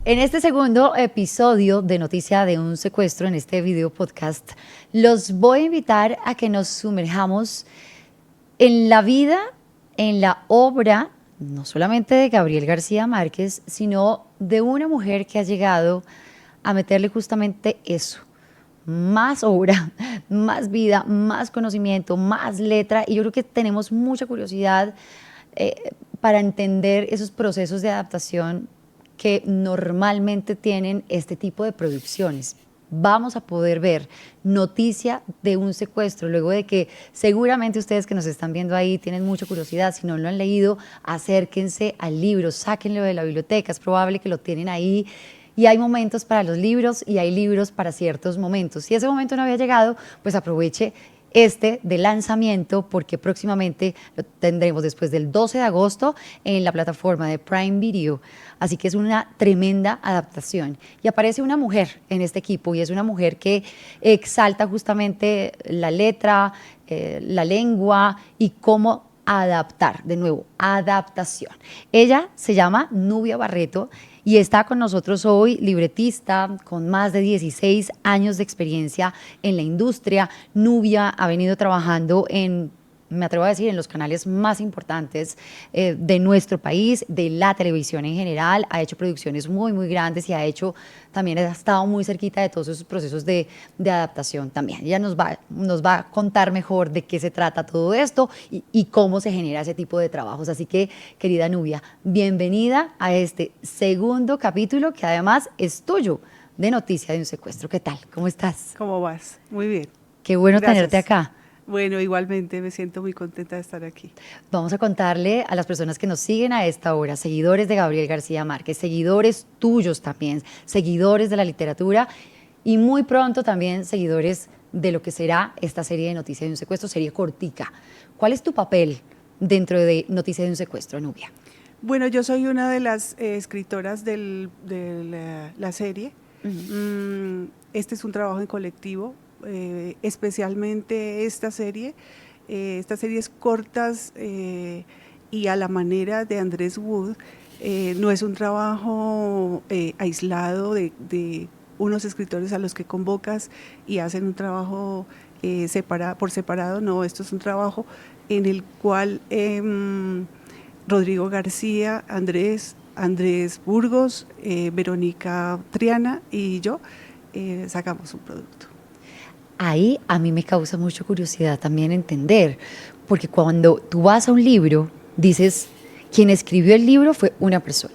En este segundo episodio de Noticia de un Secuestro, en este video podcast, los voy a invitar a que nos sumerjamos en la vida, en la obra, no solamente de Gabriel García Márquez, sino de una mujer que ha llegado a meterle justamente eso: más obra, más vida, más conocimiento, más letra. Y yo creo que tenemos mucha curiosidad eh, para entender esos procesos de adaptación que normalmente tienen este tipo de producciones. Vamos a poder ver Noticia de un Secuestro, luego de que seguramente ustedes que nos están viendo ahí tienen mucha curiosidad. Si no lo han leído, acérquense al libro, sáquenlo de la biblioteca, es probable que lo tienen ahí. Y hay momentos para los libros y hay libros para ciertos momentos. Si ese momento no había llegado, pues aproveche este de lanzamiento, porque próximamente lo tendremos después del 12 de agosto en la plataforma de Prime Video. Así que es una tremenda adaptación. Y aparece una mujer en este equipo, y es una mujer que exalta justamente la letra, la lengua y cómo adaptar, de nuevo, adaptación. Ella se llama Nubia Barreto y está con nosotros hoy, libretista con más de 16 años de experiencia en la industria. Nubia ha venido trabajando me atrevo a decir, en los canales más importantes de nuestro país, de la televisión en general. Ha hecho producciones muy, muy grandes y también ha estado muy cerquita de todos esos procesos de adaptación también. Ella nos va a contar mejor de qué se trata todo esto y cómo se genera ese tipo de trabajos. Así que, querida Nubia, bienvenida a este segundo capítulo, que además es tuyo, de Noticia de un Secuestro. ¿Qué tal? ¿Cómo estás? ¿Cómo vas? Muy bien. Qué bueno tenerte Gracias. acá. Bueno, igualmente me siento muy contenta de estar aquí. Vamos a contarle a las personas que nos siguen a esta hora, seguidores de Gabriel García Márquez, seguidores tuyos también, seguidores de la literatura, y muy pronto también seguidores de lo que será esta serie de Noticias de un Secuestro, serie cortica. ¿Cuál es tu papel dentro de Noticias de un Secuestro, Nubia? Bueno, yo soy una de las escritoras de la serie. Este es un trabajo en colectivo, especialmente esta serie. Estas series cortas y a la manera de Andrés Wood. No es un trabajo aislado de unos escritores a los que convocas y hacen un trabajo por separado. No, esto es un trabajo en el cual Rodrigo García, Andrés Burgos, Verónica Triana y yo sacamos un producto. Ahí a mí me causa mucha curiosidad también entender, porque cuando tú vas a un libro, dices, quien escribió el libro fue una persona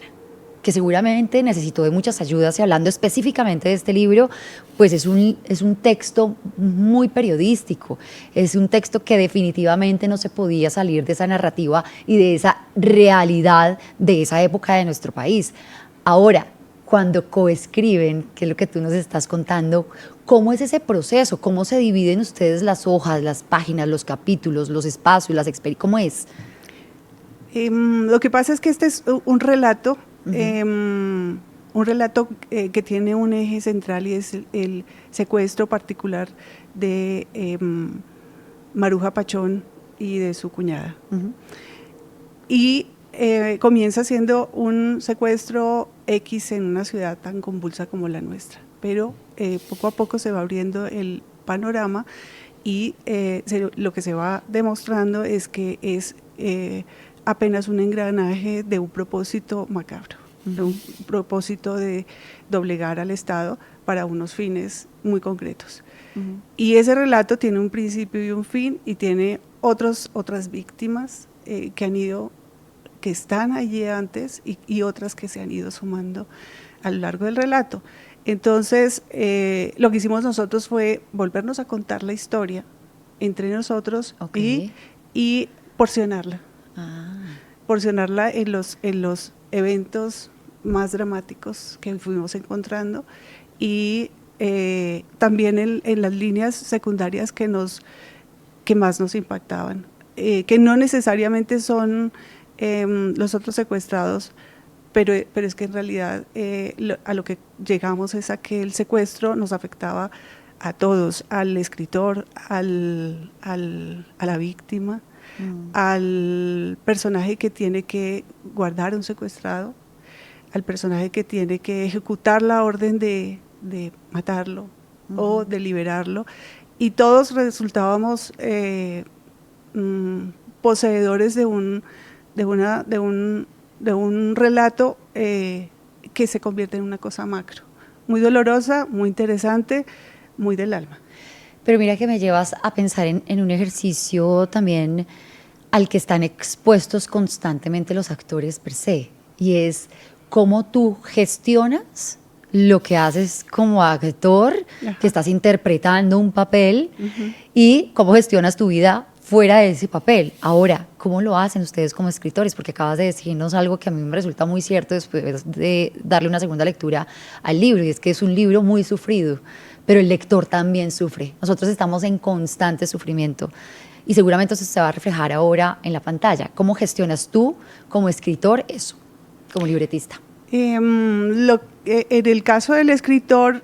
que seguramente necesitó de muchas ayudas, y hablando específicamente de este libro, pues es un texto muy periodístico, es un texto que definitivamente no se podía salir de esa narrativa y de esa realidad de esa época de nuestro país. Ahora, cuando coescriben, que es lo que tú nos estás contando, ¿cómo es ese proceso? ¿Cómo se dividen ustedes las hojas, las páginas, los capítulos, los espacios, las experiencias? ¿Cómo es? Lo que pasa es que este es un relato, que tiene un eje central, y es el secuestro particular de Maruja Pachón y de su cuñada. Y comienza siendo un secuestro X en una ciudad tan convulsa como la nuestra, pero poco a poco se va abriendo el panorama y lo que se va demostrando es que es apenas un engranaje de un propósito macabro, de un propósito de doblegar al Estado para unos fines muy concretos. Y ese relato tiene un principio y un fin, y tiene otras víctimas que están allí antes y otras que se han ido sumando a lo largo del relato. Entonces, lo que hicimos nosotros fue volvernos a contar la historia entre nosotros, Okay. y porcionarla. Porcionarla en los eventos más dramáticos que fuimos encontrando, y también en las líneas secundarias que más nos impactaban, que no necesariamente son los otros secuestrados, pero es que en realidad a lo que llegamos es a que el secuestro nos afectaba a todos: al escritor, a la víctima, al personaje que tiene que guardar un secuestrado, al personaje que tiene que ejecutar la orden de matarlo o de liberarlo, y todos resultábamos poseedores de un relato que se convierte en una cosa macro, muy dolorosa, muy interesante, muy del alma. Pero mira que me llevas a pensar en un ejercicio también al que están expuestos constantemente los actores per se, y es cómo tú gestionas lo que haces como actor, Ajá. que estás interpretando un papel, y cómo gestionas tu vida fuera de ese papel. Ahora, ¿cómo lo hacen ustedes como escritores? Porque acabas de decirnos algo que a mí me resulta muy cierto después de darle una segunda lectura al libro, y es que es un libro muy sufrido, pero el lector también sufre. Nosotros estamos en constante sufrimiento, y seguramente eso se va a reflejar ahora en la pantalla. ¿Cómo gestionas tú como escritor eso, como libretista? En el caso del escritor,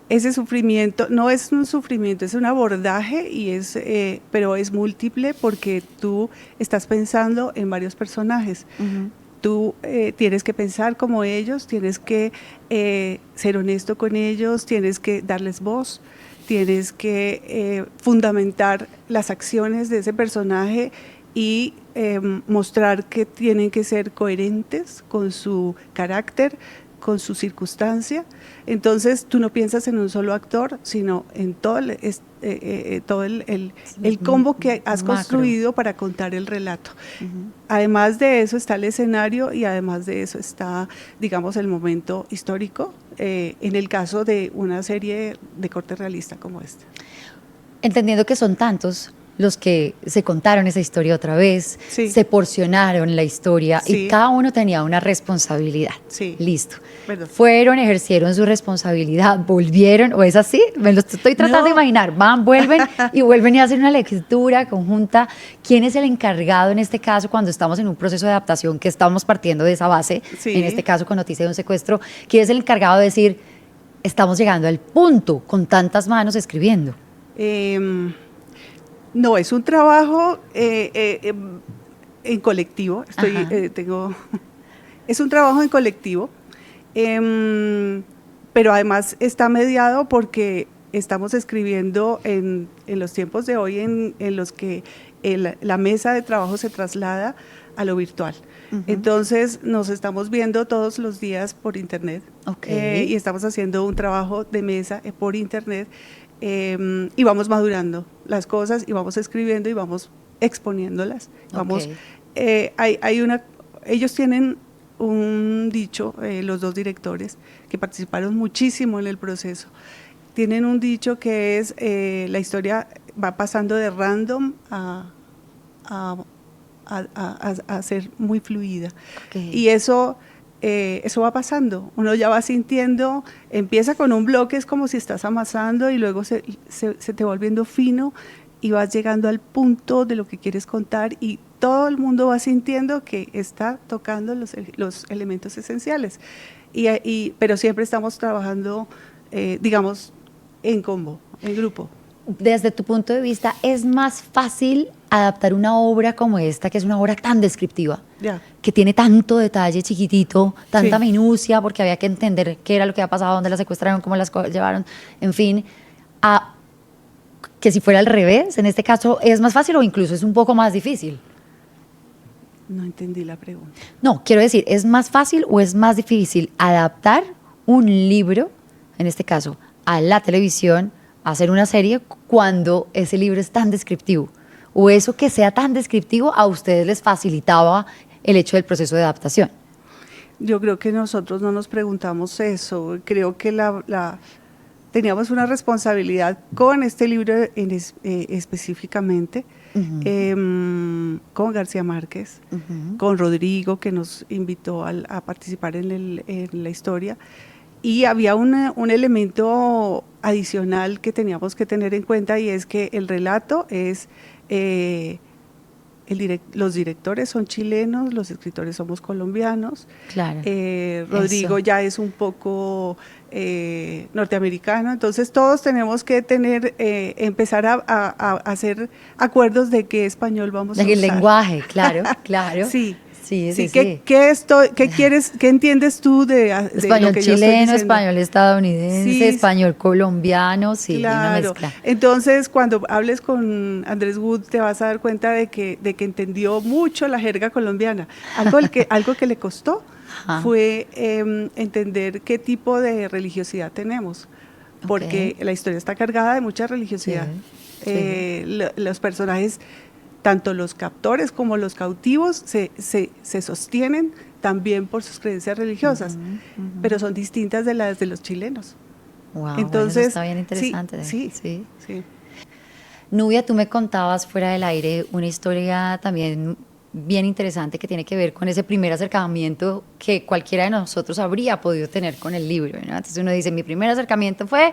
ese sufrimiento no es un sufrimiento, es un abordaje, pero es múltiple porque tú estás pensando en varios personajes. Tú tienes que pensar como ellos, tienes que ser honesto con ellos, tienes que darles voz, tienes que fundamentar las acciones de ese personaje y mostrar que tienen que ser coherentes con su carácter, con su circunstancia. Entonces tú no piensas en un solo actor, sino en todo el combo que has construido para contar el relato. Además de eso está el escenario, y además de eso está, digamos, el momento histórico, en el caso de una serie de corte realista como esta. Entendiendo que son tantos los que se contaron esa historia otra vez, sí, se porcionaron la historia, sí, y cada uno tenía una responsabilidad. Sí. Listo. ¿Verdad? Fueron, ejercieron su responsabilidad, volvieron, ¿o es así? Me lo estoy tratando de imaginar. Van, vuelven y vuelven y hacen una lectura conjunta. ¿Quién es el encargado en este caso cuando estamos en un proceso de adaptación, que estamos partiendo de esa base, Sí. en este caso con Noticia de un secuestro? ¿Quién es el encargado de decir, estamos llegando al punto con tantas manos escribiendo? No, es un trabajo en colectivo. Es un trabajo en colectivo, pero además está mediado porque estamos escribiendo en los tiempos de hoy en los que la mesa de trabajo se traslada a lo virtual. Entonces nos estamos viendo todos los días por internet, y estamos haciendo un trabajo de mesa por internet. Y vamos madurando las cosas y vamos escribiendo y vamos exponiéndolas. Ellos tienen un dicho, los dos directores que participaron muchísimo en el proceso, tienen un dicho que es la historia va pasando de random a ser muy fluida. Y eso va pasando, uno ya va sintiendo, empieza con un bloque, es como si estás amasando, y luego se te va volviendo fino y vas llegando al punto de lo que quieres contar, y todo el mundo va sintiendo que está tocando los elementos esenciales, pero siempre estamos trabajando, digamos, en combo, en grupo. Desde tu punto de vista, ¿es más fácil adaptar una obra como esta, que es una obra tan descriptiva, que tiene tanto detalle chiquitito, tanta minucia, porque había que entender qué era lo que había pasado, dónde la secuestraron, cómo las llevaron, en fin, a que si fuera al revés, en este caso, ¿es más fácil o incluso es un poco más difícil? No entendí la pregunta. No, quiero decir, ¿es más fácil o es más difícil adaptar un libro, en este caso, a la televisión, hacer una serie, cuando ese libro es tan descriptivo? ¿O eso que sea tan descriptivo a ustedes les facilitaba el hecho del proceso de adaptación? Yo creo que nosotros no nos preguntamos eso. Creo que teníamos una responsabilidad con este libro específicamente, con García Márquez, con Rodrigo, que nos invitó a participar en la historia. Y había un elemento adicional que teníamos que tener en cuenta, y es que el relato es, los directores son chilenos, los escritores somos colombianos. Claro. Rodrigo ya es un poco norteamericano, entonces todos tenemos que empezar a hacer acuerdos de qué español vamos a usar. El lenguaje, claro, claro. Sí. Sí, sí, ¿Qué, sí. qué quieres, qué entiendes tú de Español lo que yo estoy chileno, diciendo? español estadounidense, Sí, español colombiano, sí, hay una claro. mezcla. Entonces, cuando hables con Andrés Wood, te vas a dar cuenta de que entendió mucho la jerga colombiana. Algo que le costó Ajá, fue entender qué tipo de religiosidad tenemos, ok, porque la historia está cargada de mucha religiosidad. sí, sí. Los personajes, tanto los captores como los cautivos, se sostienen también por sus creencias religiosas, Ujú, pero ujú. son distintas de las de los chilenos. Wow, bueno, eso Entonces, está bien sí, interesante, sí, sí. sí. Nubia, tú me contabas fuera del aire una historia también bien interesante que tiene que ver con ese primer acercamiento que cualquiera de nosotros habría podido tener con el libro, ¿no? Entonces uno dice, mi primer acercamiento fue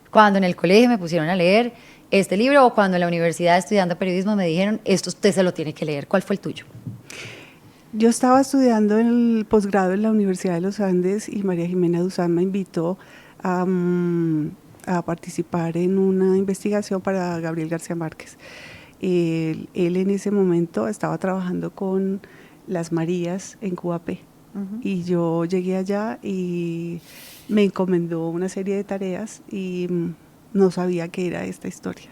cuando en el colegio me pusieron a leer este libro o cuando en la universidad estudiando periodismo me dijeron, esto usted se lo tiene que leer. ¿Cuál fue el tuyo? Yo estaba estudiando el posgrado en la Universidad de los Andes y María Jimena Duzán me invitó a, a participar en una investigación para Gabriel García Márquez. Él en ese momento estaba trabajando con las Marías en QAP y yo llegué allá y me encomendó una serie de tareas y no sabía qué era esta historia.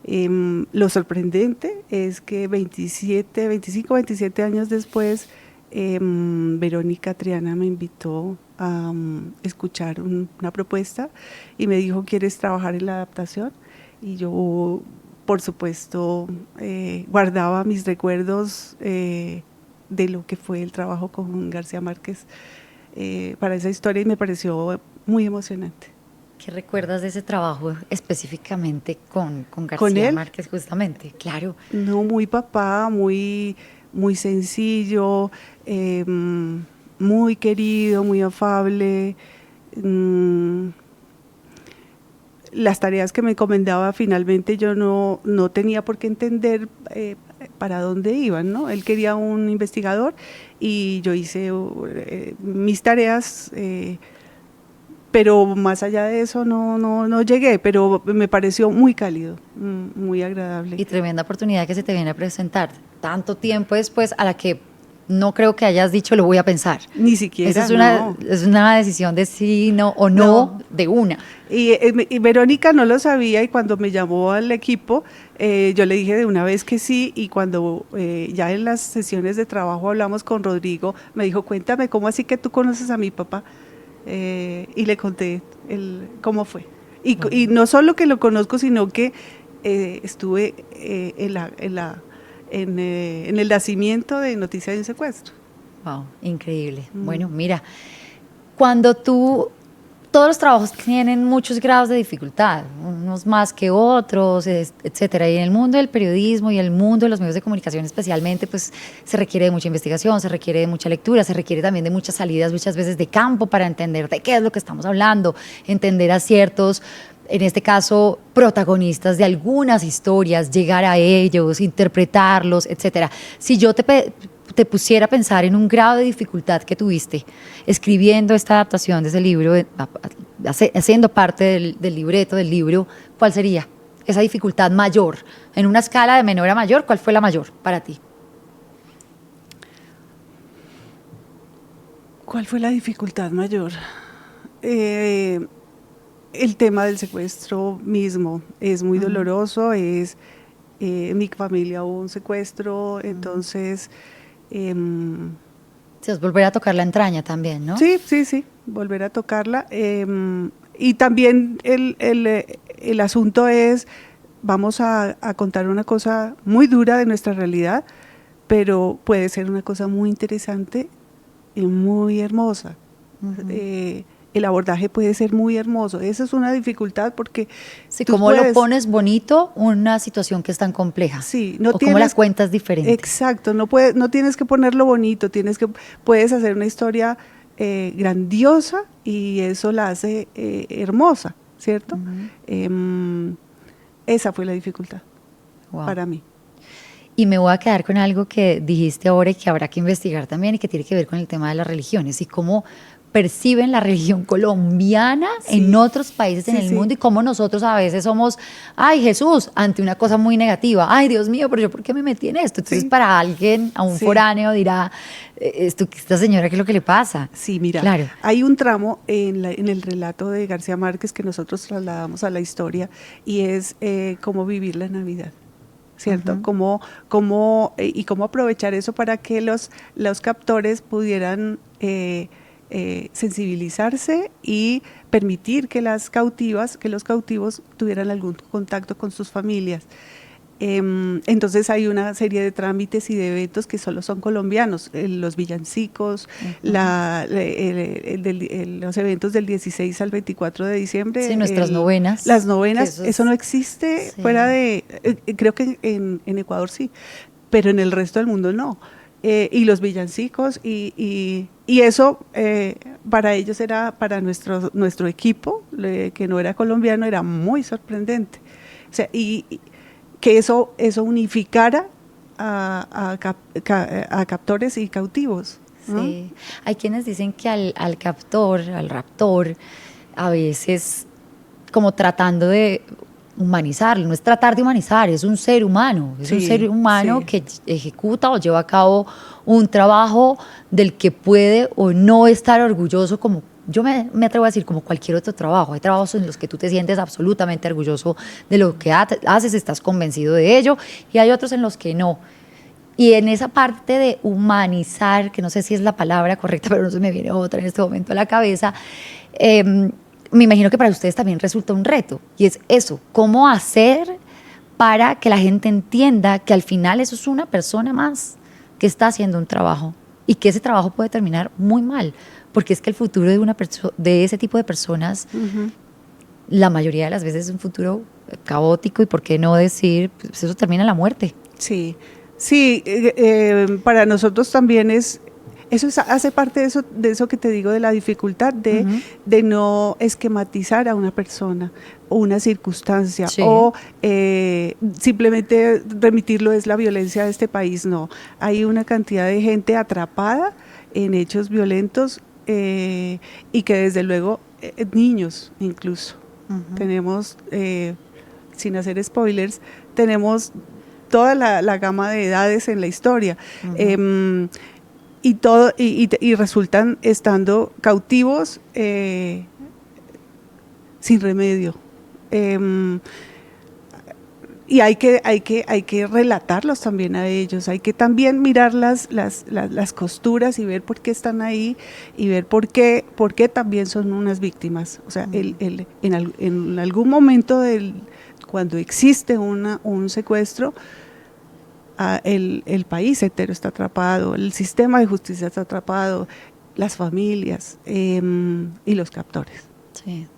Lo sorprendente es que 25, 27 años después, Verónica Triana me invitó a escuchar una propuesta y me dijo, ¿quieres trabajar en la adaptación? Y yo, por supuesto, guardaba mis recuerdos de lo que fue el trabajo con García Márquez para esa historia y me pareció muy emocionante. ¿Qué recuerdas de ese trabajo específicamente con Con García él, Márquez justamente? Claro. no, muy papá, muy sencillo, muy querido, muy afable. mm, las tareas que me encomendaba finalmente yo no tenía por qué entender para dónde iban, ¿no? Él quería un investigador y yo hice mis tareas, pero más allá de eso no llegué, pero me pareció muy cálido, muy agradable. Y tremenda oportunidad que se te viene a presentar tanto tiempo después a la que no creo que hayas dicho lo voy a pensar. Ni Esa siquiera, no. es una decisión de sí no, o no No. de una. Y Verónica no lo sabía y cuando me llamó al equipo, yo le dije de una vez que sí y cuando ya en las sesiones de trabajo hablamos con Rodrigo, me dijo, cuéntame, ¿cómo así que tú conoces a mi papá? Y le conté cómo fue. Y no solo que lo conozco, sino que estuve en el nacimiento de Noticia de un Secuestro. Wow, increíble. Bueno, mira, cuando todos los trabajos tienen muchos grados de dificultad, unos más que otros, etcétera. Y en el mundo del periodismo y el mundo de los medios de comunicación especialmente, pues se requiere de mucha investigación, se requiere de mucha lectura, se requiere también de muchas salidas, muchas veces de campo para entender de qué es lo que estamos hablando, entender a ciertos, en este caso, protagonistas de algunas historias, llegar a ellos, interpretarlos, etcétera. Si yo te pusiera a pensar en un grado de dificultad que tuviste escribiendo esta adaptación de ese libro, haciendo parte del libreto del libro, ¿cuál sería esa dificultad mayor? En una escala de menor a mayor, ¿cuál fue la mayor para ti? ¿Cuál fue la dificultad mayor? El tema del secuestro mismo es muy doloroso, en mi familia hubo un secuestro, entonces Si es volver a tocar la entraña también, ¿no? sí, volver a tocarla. Y también el asunto es, vamos a contar una cosa muy dura de nuestra realidad, pero puede ser una cosa muy interesante y muy hermosa. El abordaje puede ser muy hermoso. Esa es una dificultad porque Sí, tú cómo lo puedes, pones bonito una situación que es tan compleja. sí, no O cómo la tienes, cuentas diferente. exacto, no tienes que ponerlo bonito, puedes hacer una historia grandiosa y eso la hace hermosa, ¿cierto? Esa fue la dificultad Wow. para mí. Y me voy a quedar con algo que dijiste ahora y que habrá que investigar también y que tiene que ver con el tema de las religiones y cómo perciben la religión colombiana en otros países en el mundo y cómo nosotros a veces somos, ay Jesús, ante una cosa muy negativa, ay Dios mío, pero yo ¿por qué me metí en esto? Entonces para alguien, a un foráneo dirá, esta señora, ¿qué es lo que le pasa? Sí, mira, claro. Hay un tramo en el relato de García Márquez que nosotros trasladamos a la historia y es cómo vivir la Navidad. ¿Cierto? Y cómo aprovechar eso para que los captores pudieran sensibilizarse y permitir que los cautivos tuvieran algún contacto con sus familias. Entonces hay una serie de trámites y de eventos que solo son colombianos, los villancicos, los eventos del 16 al 24 de diciembre. Sí, nuestras novenas. Las novenas, eso no existe fuera de, creo que en Ecuador sí, pero en el resto del mundo no. Y los villancicos y eso para ellos era, para nuestro equipo, que no era colombiano, era muy sorprendente. O sea, y que eso unificara a captores y cautivos, ¿no? Sí, hay quienes dicen que al captor, al raptor, a veces como tratando de humanizarlo, no es tratar de humanizar, es un ser humano, que ejecuta o lleva a cabo un trabajo del que puede o no estar orgulloso, como yo me atrevo a decir, como cualquier otro trabajo. Hay trabajos en los que tú te sientes absolutamente orgulloso de lo que haces, estás convencido de ello, y hay otros en los que no. Y en esa parte de humanizar, que no sé si es la palabra correcta, pero no se me viene otra en este momento a la cabeza, me imagino que para ustedes también resulta un reto, y es eso, cómo hacer para que la gente entienda que al final eso es una persona más que está haciendo un trabajo y que ese trabajo puede terminar muy mal, porque es que el futuro de ese tipo de personas, la mayoría de las veces es un futuro caótico, y por qué no decir, pues eso termina en la muerte. Sí, para nosotros también hace parte de eso que te digo, de la dificultad de no esquematizar a una persona o una circunstancia, o simplemente remitirlo es la violencia de este país. No, hay una cantidad de gente atrapada en hechos violentos y que desde luego, niños incluso. Tenemos, sin hacer spoilers, tenemos toda la gama de edades en la historia. Y resultan estando cautivos sin remedio. Y hay que relatarlos también a ellos, hay que también mirar las costuras y ver por qué están ahí y ver por qué también son unas víctimas. O sea, en algún momento cuando existe un secuestro, el país entero está atrapado, el sistema de justicia está atrapado, las familias y los captores.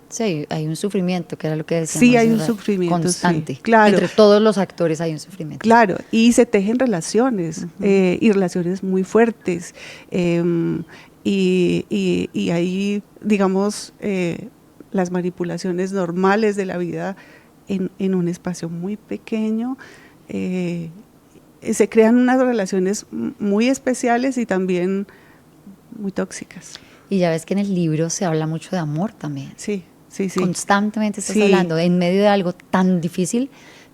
Sí, hay un sufrimiento, que era lo que decíamos. Sí, hay un sufrimiento constante. Sí, claro. Entre todos los actores hay un sufrimiento. Claro, y se tejen relaciones, y relaciones muy fuertes. Y ahí, digamos, las manipulaciones normales de la vida en un espacio muy pequeño, se crean unas relaciones muy especiales y también muy tóxicas. Y ya ves que en el libro se habla mucho de amor también. Sí. Constantemente estás hablando, en medio de algo tan difícil,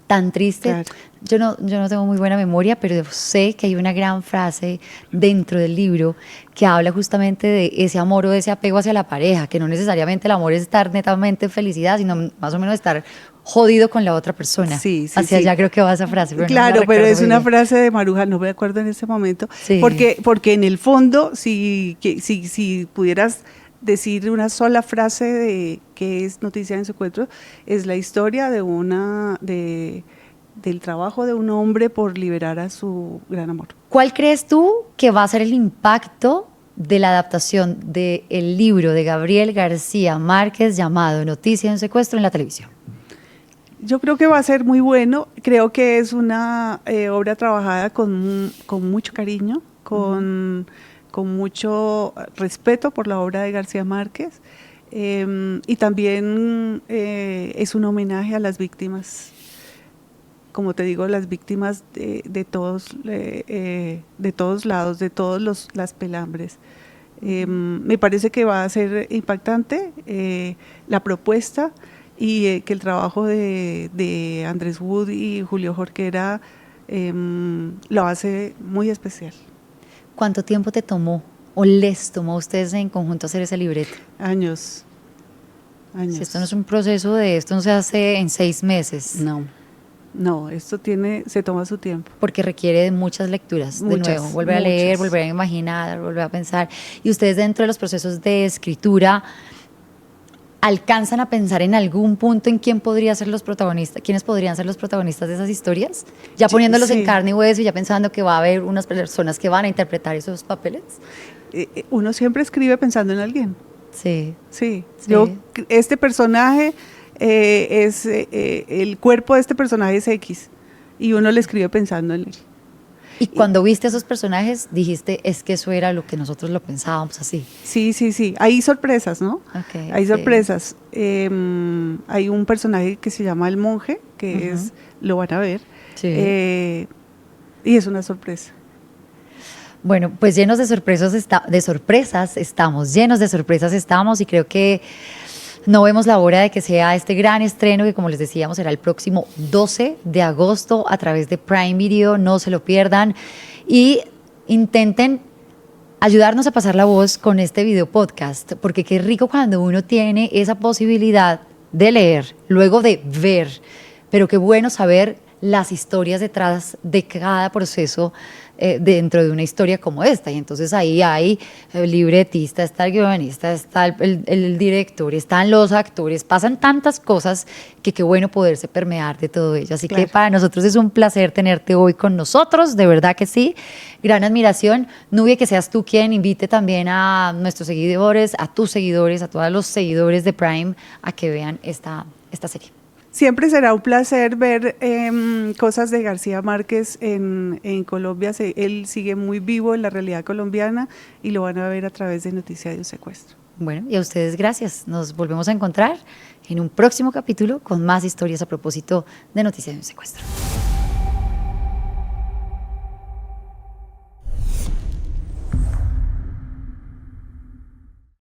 tan triste. Claro. Yo no tengo muy buena memoria, pero sé que hay una gran frase dentro del libro que habla justamente de ese amor o de ese apego hacia la pareja, que no necesariamente el amor es estar netamente en felicidad, sino más o menos estar jodido con la otra persona. Hacia allá creo que va esa frase. Pero claro, pero es una frase de Maruja, no me acuerdo en ese momento, porque en el fondo, si pudieras decir una sola frase de que es Noticia en Secuestro, es la historia del trabajo de un hombre por liberar a su gran amor. ¿Cuál crees tú que va a ser el impacto de la adaptación del libro de Gabriel García Márquez llamado Noticia en Secuestro en la televisión? Yo creo que va a ser muy bueno, creo que es una obra trabajada con mucho cariño, con mucho respeto por la obra de García Márquez, y también es un homenaje a las víctimas, como te digo, las víctimas de todos lados, de todos las pelambres. Me parece que va a ser impactante la propuesta y que el trabajo de Andrés Wood y Julio Jorquera lo hace muy especial. ¿Cuánto tiempo te tomó o les tomó a ustedes en conjunto hacer ese libreto? Años. Si esto no es un proceso esto no se hace en 6 meses. No, esto se toma su tiempo. Porque requiere de muchas lecturas, de nuevo, volver a leer, volver a imaginar, volver a pensar. Y ustedes dentro de los procesos de escritura, ¿alcanzan a pensar en algún punto en quiénes podrían ser los protagonistas de esas historias? Ya poniéndolos en carne y hueso y ya pensando que va a haber unas personas que van a interpretar esos papeles. Uno siempre escribe pensando en alguien. Sí. Este personaje el cuerpo de este personaje es X y uno le escribe pensando en él. Y cuando viste a esos personajes, dijiste, es que eso era lo que nosotros lo pensábamos así. Sí. Hay sorpresas, ¿no? Hay sorpresas. Hay un personaje que se llama El Monje, que lo van a ver. Sí. Y es una sorpresa. Bueno, pues llenos de sorpresas estamos y creo que no vemos la hora de que sea este gran estreno que, como les decíamos, será el próximo 12 de agosto a través de Prime Video. No se lo pierdan y intenten ayudarnos a pasar la voz con este video podcast, porque qué rico cuando uno tiene esa posibilidad de leer, luego de ver, pero qué bueno saber las historias detrás de cada proceso dentro de una historia como esta. Y entonces ahí hay el libretista, está el guionista, está el director, están los actores, pasan tantas cosas que qué bueno poderse permear de todo ello. Así que para nosotros es un placer tenerte hoy con nosotros, de verdad que sí, gran admiración. Nubia, que seas tú quien invite también a nuestros seguidores, a tus seguidores, a todos los seguidores de Prime a que vean esta serie. Siempre será un placer ver cosas de García Márquez en Colombia. Él sigue muy vivo en la realidad colombiana y lo van a ver a través de Noticia de un Secuestro. Bueno, y a ustedes gracias. Nos volvemos a encontrar en un próximo capítulo con más historias a propósito de Noticia de un Secuestro.